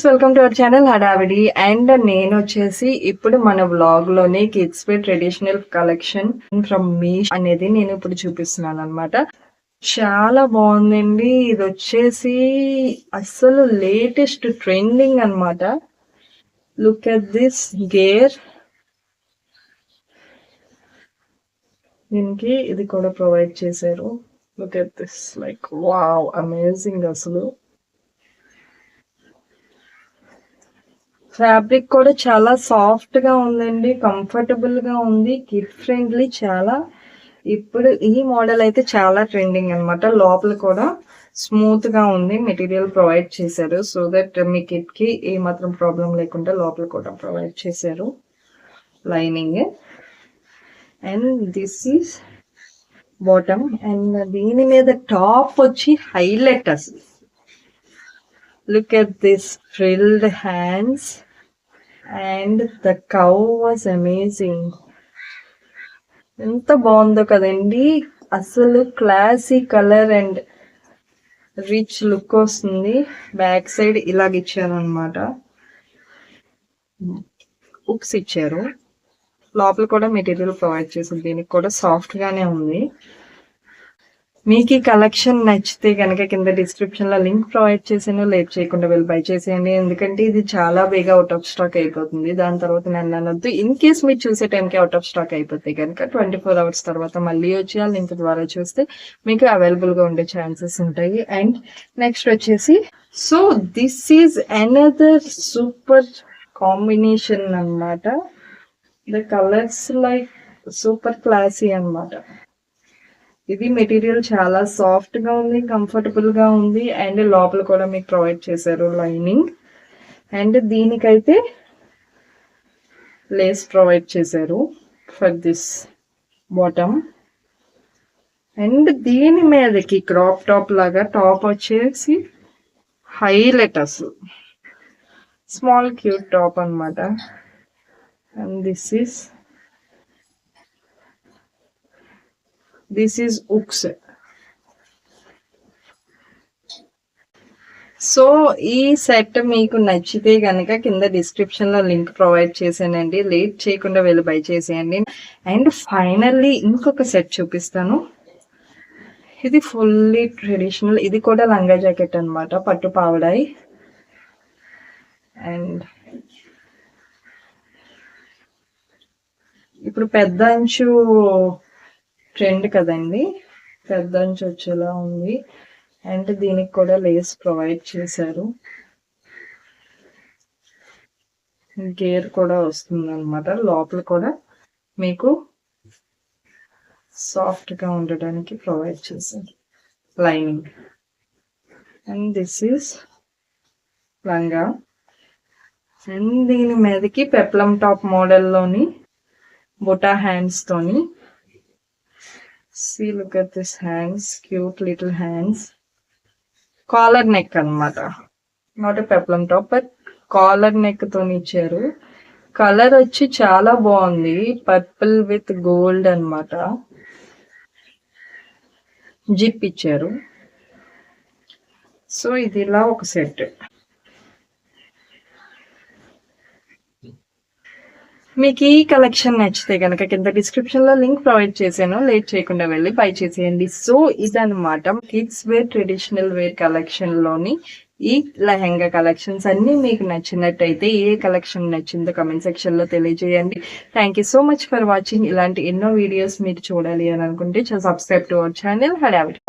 Welcome to our channel Hadavidi. And నేను వచ్చేసి ఇప్పుడు మన వ్లాగ్ లోని kids wear traditional collection from Meesho అనేది నేను ఇప్పుడు చూపిస్తున్నాను అనమాట. చాలా బాగుందండి. ఇది వచ్చేసి అసలు లేటెస్ట్ ట్రెండింగ్ అన్నమాట. Look at this gear. దీనికి ఇది కూడా ప్రొవైడ్ చేశారు. Look at this, like wow, amazing. అసలు ఫ్యాబ్రిక్ కూడా చాలా సాఫ్ట్ గా ఉందండి, కంఫర్టబుల్ గా ఉంది, కిడ్ ఫ్రెండ్లీ చాలా. ఇప్పుడు ఈ మోడల్ అయితే చాలా ట్రెండింగ్ అన్నమాట. లోపల కూడా స్మూత్ గా ఉంది, మెటీరియల్ ప్రొవైడ్ చేశారు సో దట్ మీ కిడ్ కి ఏ మాత్రం ప్రాబ్లం లేకుండా లోపల కూడా ప్రొవైడ్ చేశారు lining. And this is bottom. And దీని మీద టాప్ వచ్చి హైలైట్ అసలు. Look at this frilled hands and the cow was amazing. ఎంత బాగుందో కదండి. అసలు classy colour and rich look వస్తుంది. బ్యాక్ సైడ్ ఇలాగ ఇచ్చారు అనమాట, ఉక్స్ ఇచ్చారు. లోపల కూడా మెటీరియల్ ప్రొవైడ్ చేసింది. దీనికి కూడా సాఫ్ట్ గానే ఉంది. మీకు ఈ కలెక్షన్ నచ్చితే కనుక కింద డిస్క్రిప్షన్ లో లింక్ ప్రొవైడ్ చేసాను. లేట్ చేయకుండా వెళ్ళి బై చేసేయండి, ఎందుకంటే ఇది చాలా బేగా అవుట్ ఆఫ్ స్టాక్ అయిపోతుంది. దాని తర్వాత నన్ను అనొద్దు. ఇన్ కేస్ మీరు చూసే టైంకి అవుట్ ఆఫ్ స్టాక్ అయిపోతే కనుక 24 hours తర్వాత మళ్ళీ వచ్చి ఆ లింక్ ద్వారా చూస్తే మీకు అవైలబుల్ గా ఉండే ఛాన్సెస్ ఉంటాయి. అండ్ నెక్స్ట్ వచ్చేసి so this is another super combination అన్నమాట. The colours like super classy అన్నమాట. ఇది మెటీరియల్ చాలా సాఫ్ట్ గా ఉంది, కంఫర్టబుల్ గా ఉంది. అండ్ లోపల కూడా మీకు ప్రొవైడ్ చేశారు లైనింగ్. అండ్ దీనికైతే లేస్ ప్రొవైడ్ చేశారు ఫర్ దిస్ బాటమ్. అండ్ దీని మీదకి క్రాప్ టాప్ లాగా టాప్ వచ్చేసి హైలైట్ అసలు. స్మాల్ క్యూట్ టాప్ అన్నమాట. అండ్ దిస్ ఈజ్ ఉక్స్. సో ఈ సెట్ మీకు నచ్చితే కనుక కింద డిస్క్రిప్షన్ లో లింక్ ప్రొవైడ్ చేశానండి. లేట్ చేయకుండా వెళ్ళి బై చేసేయండి. అండ్ ఫైనల్లీ ఇంకొక సెట్ చూపిస్తాను. ఇది ఫుల్లీ ట్రెడిషనల్. ఇది కూడా లంగా జాకెట్ అన్నమాట, పట్టు పావడాయి. అండ్ ఇప్పుడు పెద్ద అంచు ట్రెండ్ కదండి, పెద్ద అంచు వచ్చేలా ఉంది. అండ్ దీనికి కూడా లేస్ ప్రొవైడ్ చేశారు. గేర్ కూడా వస్తుంది అనమాట. లోపల కూడా మీకు సాఫ్ట్ గా ఉండడానికి ప్రొవైడ్ చేశారు లైనింగ్. అండ్ దిస్ ఈస్ లంగా. అండ్ దీని మీదకి పెప్లం టాప్ మోడల్లోని బుటా హ్యాండ్స్ తోని. See, look at this hands, cute little hands. Collar neck అన్నమాట, not a peplum top but collar neck తో ఇచ్చారు. కలర్ వచ్చి చాలా బాగుంది, పర్పుల్ విత్ గోల్డ్ అన్నమాట. జిప్ ఇచ్చారు. సో ఇది ఇలా ఒక సెట్. మీకు ఈ కలెక్షన్ నచ్చితే కనుక కింద డిస్క్రిప్షన్ లో లింక్ ప్రొవైడ్ చేశాను. లేట్ చేయకుండా వెళ్ళి బై చేసేయండి. సో ఇదన్నమాట kids wear traditional wear collection లోని ఈ లెహంగా కలెక్షన్స్ అన్ని మీకు నచ్చినట్టయితే ఏ కలెక్షన్ నచ్చిందో కమెంట్ సెక్షన్ లో తెలియజేయండి. Thank you so much for watching. ఇలాంటి ఎన్నో వీడియోస్ మీరు చూడాలి అని అనుకుంటే సబ్స్క్రైబ్ టు అవర్ ఛానల్ హడావిడి.